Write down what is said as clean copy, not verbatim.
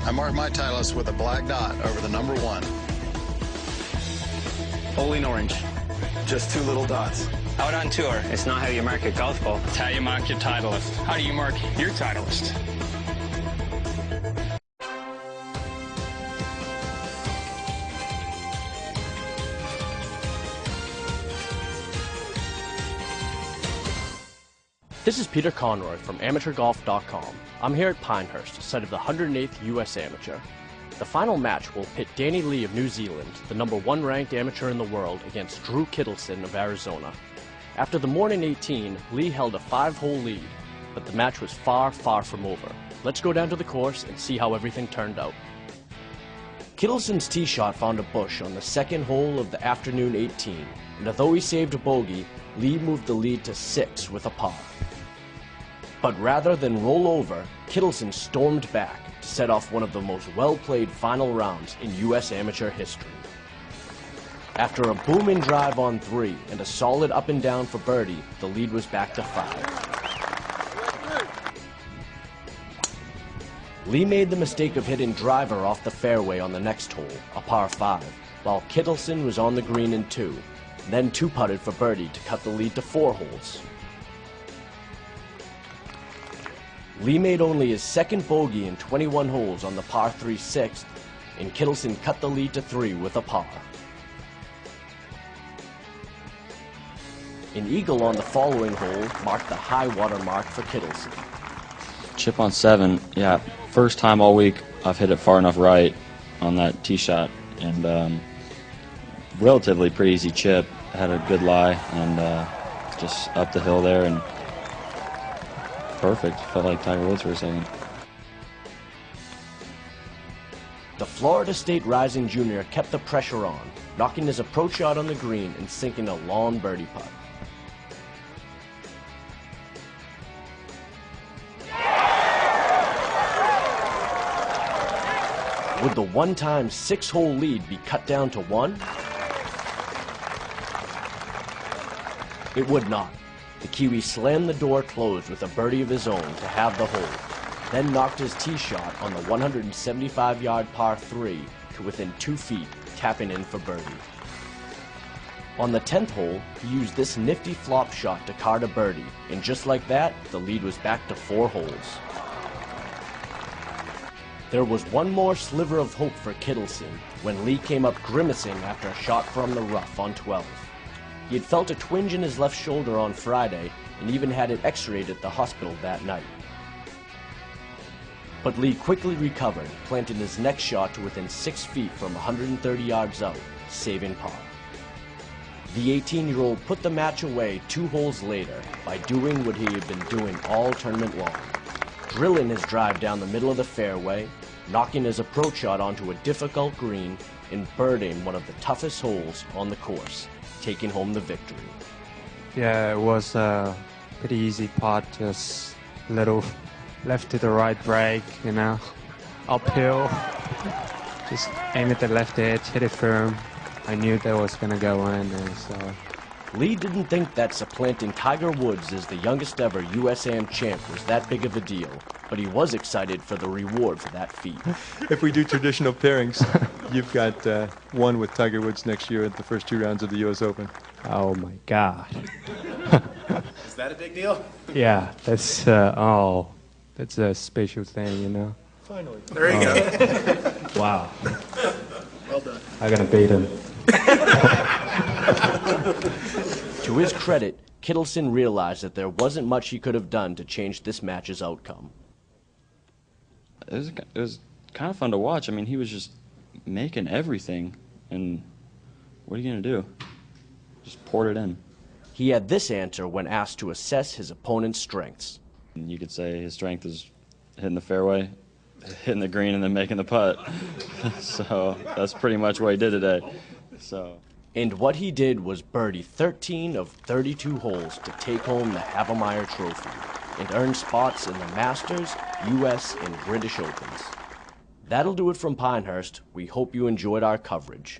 I mark my Titleist with a black dot over the number 1. Only in orange. Just 2 little dots. Out on tour, it's not how you mark a golf ball. It's how you mark your Titleist. How do you mark your Titleist? This is Peter Conroy from AmateurGolf.com. I'm here at Pinehurst, site of the 108th U.S. Amateur. The final match will pit Danny Lee of New Zealand, the number 1 ranked amateur in the world, against Drew Kittleson of Arizona. After the morning 18, Lee held a 5-hole lead, but the match was far, far from over. Let's go down to the course and see how everything turned out. Kittleson's tee shot found a bush on the second hole of the afternoon 18, and although he saved a bogey, Lee moved the lead to 6 with a par. But rather than roll over, Kittleson stormed back to set off one of the most well-played final rounds in U.S. amateur history. After a booming drive on 3 and a solid up and down for birdie, the lead was back to 5. Lee made the mistake of hitting driver off the fairway on the next hole, a par 5, while Kittleson was on the green in 2, then 2-putted for birdie to cut the lead to 4 holes. Lee made only his second bogey in 21 holes on the par 3 6th, and Kittleson cut the lead to 3 with a par. An eagle on the following hole marked the high water mark for Kittleson. Chip on 7, yeah, first time all week I've hit it far enough right on that tee shot, and relatively pretty easy chip. Had a good lie and just up the hill there and perfect. Felt like Tiger Woods for a second. The Florida State rising junior kept the pressure on, knocking his approach shot on the green and sinking a long birdie putt. Would the one-time 6-hole lead be cut down to 1? It would not. The Kiwi slammed the door closed with a birdie of his own to have the hole, then knocked his tee shot on the 175-yard par 3 to within 2 feet, tapping in for birdie. On the 10th hole, he used this nifty flop shot to card a birdie, and just like that, the lead was back to 4 holes. There was one more sliver of hope for Kittleson when Lee came up grimacing after a shot from the rough on 12. He had felt a twinge in his left shoulder on Friday and even had it x-rayed at the hospital that night. But Lee quickly recovered, planting his next shot to within 6 feet from 130 yards out, saving par. The 18-year-old put the match away 2 holes later by doing what he had been doing all tournament long, drilling his drive down the middle of the fairway, knocking his approach shot onto a difficult green, and birding one of the toughest holes on the course, taking home the victory. Yeah, it was a pretty easy putt, just little left to the right break, you know, uphill. Just aim at the left edge, hit it firm. I knew that was going to go in, and so... Lee didn't think that supplanting Tiger Woods as the youngest ever USAM champ was that big of a deal, but he was excited for the reward for that feat. If we do traditional pairings, you've got one with Tiger Woods next year at the first 2 rounds of the U.S. Open. Oh my God. Is that a big deal? Yeah, that's that's a special thing, you know. Finally. There you go. Wow. Well done. I'm gonna beat him. To his credit, Kittleson realized that there wasn't much he could have done to change this match's outcome. It was kind of fun to watch. I mean, he was just making everything, and what are you going to do? Just poured it in. He had this answer when asked to assess his opponent's strengths. You could say his strength is hitting the fairway, hitting the green, and then making the putt. So that's pretty much what he did today. And what he did was birdie 13 of 32 holes to take home the Havemeyer Trophy and earn spots in the Masters, U.S., and British Opens. That'll do it from Pinehurst. We hope you enjoyed our coverage.